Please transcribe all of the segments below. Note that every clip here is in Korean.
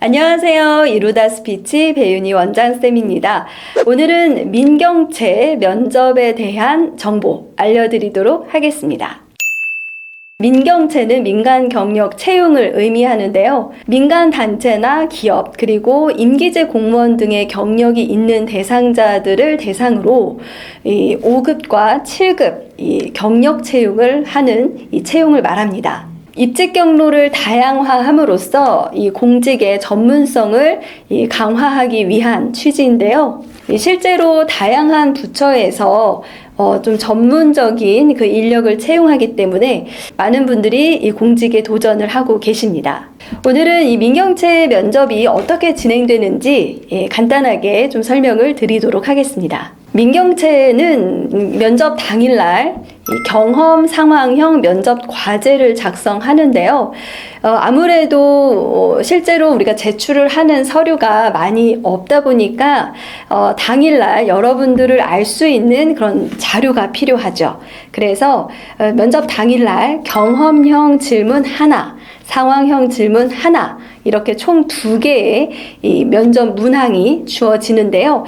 안녕하세요. 이루다 스피치 배윤희 원장쌤입니다. 오늘은 민경채 면접에 대한 정보 알려드리도록 하겠습니다. 민경채는 민간 경력 채용을 의미하는데요. 민간 단체나 기업 그리고 임기제 공무원 등의 경력이 있는 대상자들을 대상으로 5급과 7급 경력 채용을 하는 채용을 말합니다. 입직 경로를 다양화함으로써 이 공직의 전문성을 강화하기 위한 취지인데요. 실제로 다양한 부처에서 좀 전문적인 그 인력을 채용하기 때문에 많은 분들이 이 공직에 도전을 하고 계십니다. 오늘은 이 민경채 면접이 어떻게 진행되는지 간단하게 좀 설명을 드리도록 하겠습니다. 민경채는 면접 당일날 경험 상황형 면접 과제를 작성하는데요. 아무래도 실제로 우리가 제출을 하는 서류가 많이 없다 보니까 당일날 여러분들을 알 수 있는 그런 자료가 필요하죠. 그래서 면접 당일날 경험형 질문 하나, 상황형 질문 하나, 이렇게 총 2개의 이 면접 문항이 주어지는데요.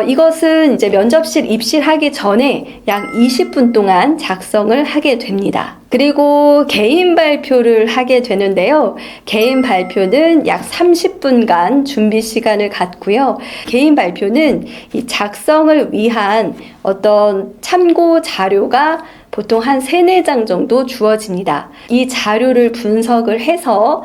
이것은 이제 면접실 입실하기 전에 약 20분 동안 작성을 하게 됩니다. 그리고 개인 발표를 하게 되는데요. 개인 발표는 약 30분간 준비 시간을 갖고요. 개인 발표는 이 작성을 위한 어떤 참고 자료가 보통 한 3-4장 정도 주어집니다. 이 자료를 분석을 해서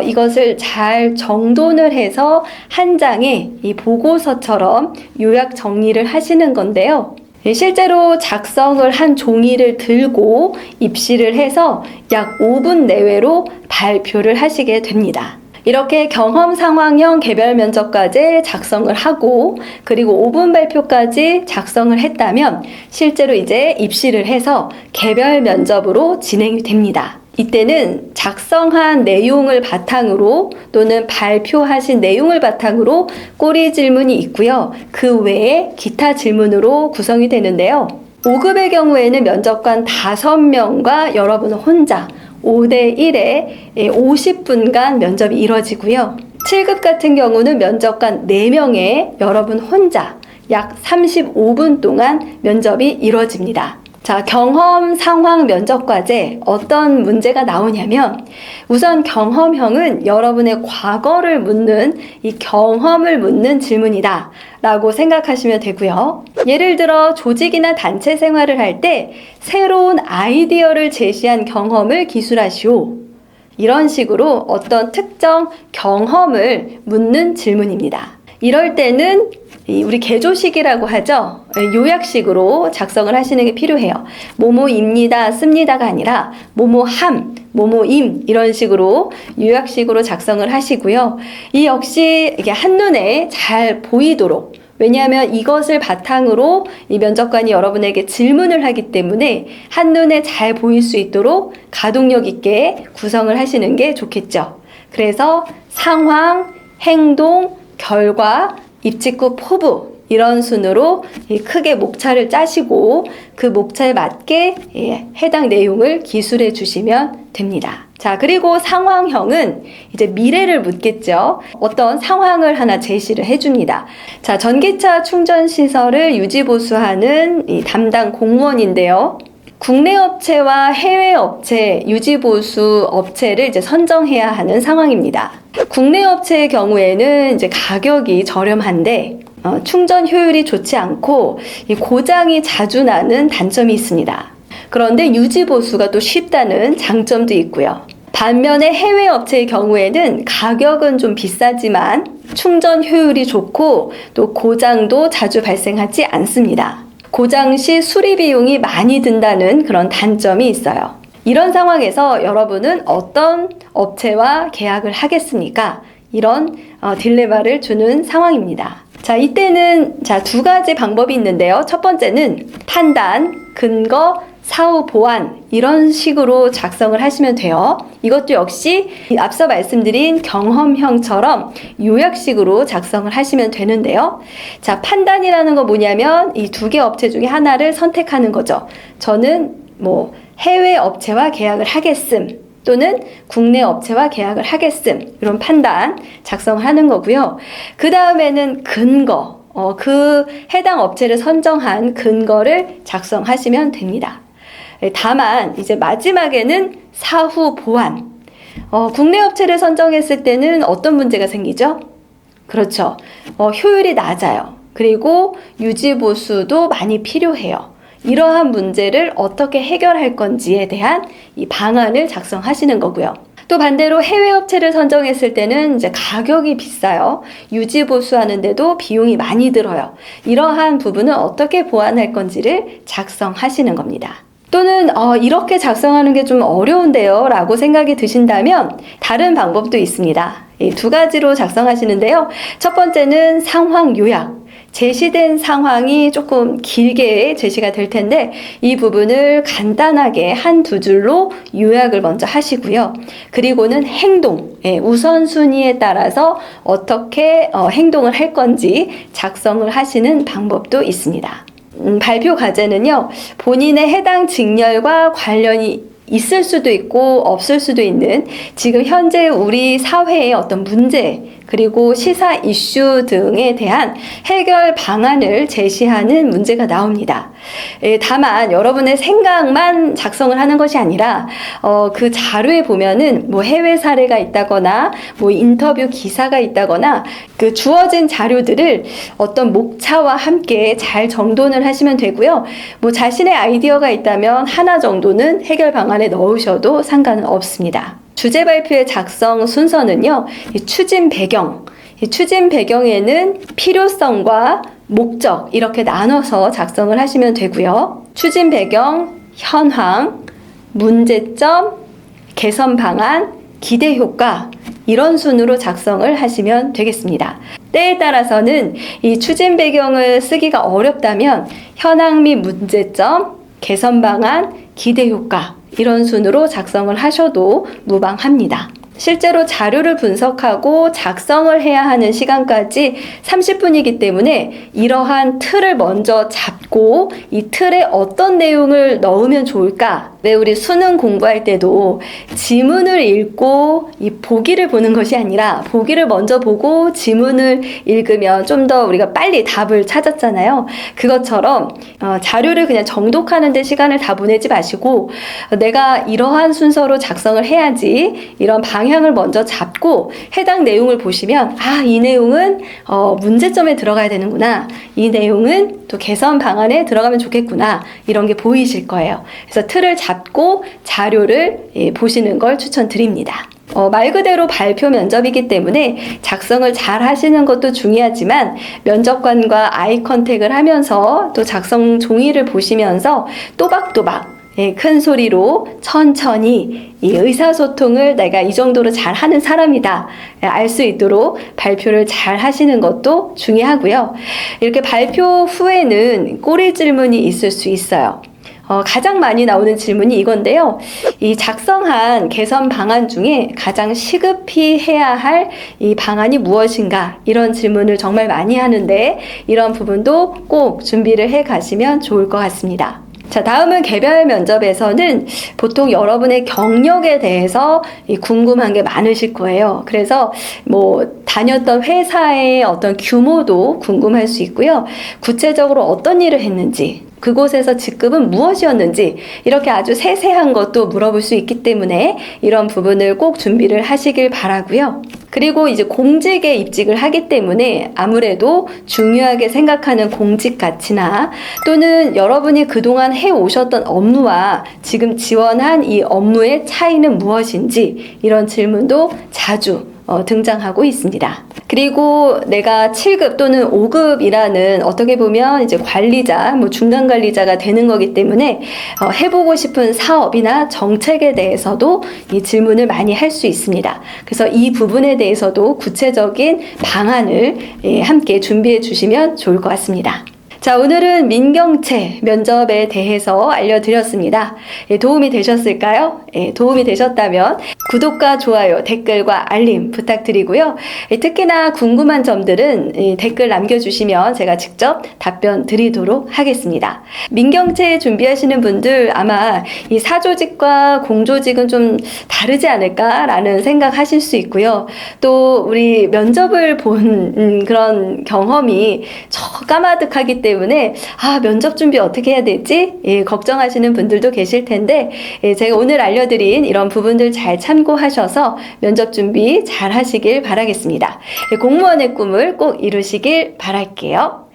이것을 잘 정돈을 해서 한 장의 이 보고서처럼 요약 정리를 하시는 건데요. 실제로 작성을 한 종이를 들고 입실을 해서 약 5분 내외로 발표를 하시게 됩니다. 이렇게 경험 상황형 개별 면접까지 작성을 하고 그리고 5분 발표까지 작성을 했다면 실제로 이제 입실을 해서 개별 면접으로 진행이 됩니다. 이때는 작성한 내용을 바탕으로 또는 발표하신 내용을 바탕으로 꼬리 질문이 있고요. 그 외에 기타 질문으로 구성이 되는데요. 5급의 경우에는 면접관 5명과 여러분 혼자 5대1에 50분간 면접이 이뤄지고요. 7급 같은 경우는 면접관 4명에 여러분 혼자 약 35분 동안 면접이 이뤄집니다. 자, 경험 상황 면접 과제 어떤 문제가 나오냐면 우선 경험형은 여러분의 과거를 묻는 이 경험을 묻는 질문이다 라고 생각하시면 되고요. 예를 들어 조직이나 단체 생활을 할 때 새로운 아이디어를 제시한 경험을 기술하시오. 이런 식으로 어떤 특정 경험을 묻는 질문입니다. 이럴 때는 우리 개조식이라고 하죠. 요약식으로 작성을 하시는 게 필요해요. 뭐뭐입니다, 씁니다가 아니라 뭐뭐함, 뭐뭐임 이런 식으로 요약식으로 작성을 하시고요. 이 역시 이게 한눈에 잘 보이도록, 왜냐하면 이것을 바탕으로 이 면접관이 여러분에게 질문을 하기 때문에 한눈에 잘 보일 수 있도록 가동력 있게 구성을 하시는 게 좋겠죠. 그래서 상황, 행동, 결과, 입직 후 포부 이런 순으로 크게 목차를 짜시고 그 목차에 맞게 해당 내용을 기술해 주시면 됩니다. 자, 그리고 상황형은 이제 미래를 묻겠죠. 어떤 상황을 하나 제시를 해줍니다. 자, 전기차 충전 시설을 유지 보수하는 이 담당 공무원인데요. 국내 업체와 해외 업체, 유지보수 업체를 이제 선정해야 하는 상황입니다. 국내 업체의 경우에는 이제 가격이 저렴한데 충전 효율이 좋지 않고 고장이 자주 나는 단점이 있습니다. 그런데 유지보수가 또 쉽다는 장점도 있고요. 반면에 해외 업체의 경우에는 가격은 좀 비싸지만 충전 효율이 좋고 또 고장도 자주 발생하지 않습니다. 고장 시 수리 비용이 많이 든다는 그런 단점이 있어요. 이런 상황에서 여러분은 어떤 업체와 계약을 하겠습니까? 이런 딜레마를 주는 상황입니다. 자, 이때는 2가지 방법이 있는데요. 첫 번째는 판단, 근거, 사후 보완 이런 식으로 작성을 하시면 돼요. 이것도 역시 앞서 말씀드린 경험형처럼 요약식으로 작성을 하시면 되는데요. 자, 판단이라는 거 뭐냐면 이 2개 업체 중에 하나를 선택하는 거죠. 저는 해외 업체와 계약을 하겠음, 또는 국내 업체와 계약을 하겠음, 이런 판단 작성하는 거고요. 그 다음에는 근거, 그 해당 업체를 선정한 근거를 작성하시면 됩니다. 다만 이제 마지막에는 사후 보완. 국내 업체를 선정했을 때는 어떤 문제가 생기죠? 그렇죠. 효율이 낮아요. 그리고 유지보수도 많이 필요해요. 이러한 문제를 어떻게 해결할 건지에 대한 이 방안을 작성하시는 거고요. 또 반대로 해외 업체를 선정했을 때는 이제 가격이 비싸요. 유지보수하는데도 비용이 많이 들어요. 이러한 부분은 어떻게 보완할 건지를 작성하시는 겁니다. 또는 이렇게 작성하는 게 좀 어려운데요 라고 생각이 드신다면 다른 방법도 있습니다. 이 두 가지로 작성하시는데요. 첫 번째는 상황 요약. 제시된 상황이 조금 길게 제시가 될 텐데 이 부분을 간단하게 한두 줄로 요약을 먼저 하시고요. 그리고는 행동, 우선순위에 따라서 어떻게 행동을 할 건지 작성을 하시는 방법도 있습니다. 발표 과제는요, 본인의 해당 직렬과 관련이 있을 수도 있고 없을 수도 있는 지금 현재 우리 사회의 어떤 문제 그리고 시사 이슈 등에 대한 해결 방안을 제시하는 문제가 나옵니다. 다만 여러분의 생각만 작성을 하는 것이 아니라 그 자료에 보면은 뭐 해외 사례가 있다거나 뭐 인터뷰 기사가 있다거나 그 주어진 자료들을 어떤 목차와 함께 잘 정돈을 하시면 되고요. 뭐 자신의 아이디어가 있다면 하나 정도는 해결 방안에 넣으셔도 상관은 없습니다. 주제 발표의 작성 순서는요, 이 추진 배경에는 필요성과 목적 이렇게 나눠서 작성을 하시면 되고요. 추진 배경, 현황, 문제점, 개선 방안, 기대 효과 이런 순으로 작성을 하시면 되겠습니다. 때에 따라서는 이 추진 배경을 쓰기가 어렵다면 현황 및 문제점, 개선 방안, 기대 효과 이런 순으로 작성을 하셔도 무방합니다. 실제로 자료를 분석하고 작성을 해야 하는 시간까지 30분이기 때문에 이러한 틀을 먼저 잡고 이 틀에 어떤 내용을 넣으면 좋을까? 왜 우리 수능 공부할 때도 지문을 읽고 이 보기를 보는 것이 아니라 보기를 먼저 보고 지문을 읽으면 좀 더 우리가 빨리 답을 찾았잖아요. 그것처럼 자료를 그냥 정독하는 데 시간을 다 보내지 마시고 내가 이러한 순서로 작성을 해야지 이런 방향을 먼저 잡고 해당 내용을 보시면 이 내용은 문제점에 들어가야 되는구나. 이 내용은 또 개선 방안에 들어가면 좋겠구나. 이런 게 보이실 거예요. 그래서 틀을 잡고 자료를 보시는 걸 추천드립니다. 말 그대로 발표 면접이기 때문에 작성을 잘 하시는 것도 중요하지만 면접관과 아이 컨택을 하면서 또 작성 종이를 보시면서 또박또박 큰 소리로 천천히 이 의사소통을 내가 이 정도로 잘 하는 사람이다 알 수 있도록 발표를 잘 하시는 것도 중요하고요. 이렇게 발표 후에는 꼬리 질문이 있을 수 있어요. 가장 많이 나오는 질문이 이건데요. 이 작성한 개선 방안 중에 가장 시급히 해야 할 이 방안이 무엇인가? 이런 질문을 정말 많이 하는데 이런 부분도 꼭 준비를 해 가시면 좋을 것 같습니다. 자, 다음은 개별 면접에서는 보통 여러분의 경력에 대해서 궁금한 게 많으실 거예요. 그래서 뭐 다녔던 회사의 어떤 규모도 궁금할 수 있고요. 구체적으로 어떤 일을 했는지, 그곳에서 직급은 무엇이었는지 이렇게 아주 세세한 것도 물어볼 수 있기 때문에 이런 부분을 꼭 준비를 하시길 바라고요. 그리고 이제 공직에 입직을 하기 때문에 아무래도 중요하게 생각하는 공직 가치나 또는 여러분이 그동안 해오셨던 업무와 지금 지원한 이 업무의 차이는 무엇인지 이런 질문도 자주 등장하고 있습니다. 그리고 내가 7급 또는 5급이라는 어떻게 보면 이제 관리자, 뭐 중간 관리자가 되는 거기 때문에 해보고 싶은 사업이나 정책에 대해서도 이 질문을 많이 할 수 있습니다. 그래서 이 부분에 대해서도 구체적인 방안을 함께 준비해 주시면 좋을 것 같습니다. 자, 오늘은 민경채 면접에 대해서 알려드렸습니다. 도움이 되셨을까요? 도움이 되셨다면 구독과 좋아요, 댓글과 알림 부탁드리고요. 특히나 궁금한 점들은 댓글 남겨주시면 제가 직접 답변 드리도록 하겠습니다. 민경채 준비하시는 분들 아마 이 사조직과 공조직은 좀 다르지 않을까라는 생각하실 수 있고요. 또 우리 면접을 본 그런 경험이 까마득하기 때문에 면접 준비 어떻게 해야 되지? 걱정하시는 분들도 계실 텐데 제가 오늘 알려드린 이런 부분들 잘 참고하셔서 면접 준비 잘 하시길 바라겠습니다. 공무원의 꿈을 꼭 이루시길 바랄게요.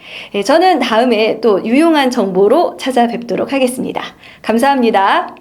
저는 다음에 또 유용한 정보로 찾아뵙도록 하겠습니다. 감사합니다.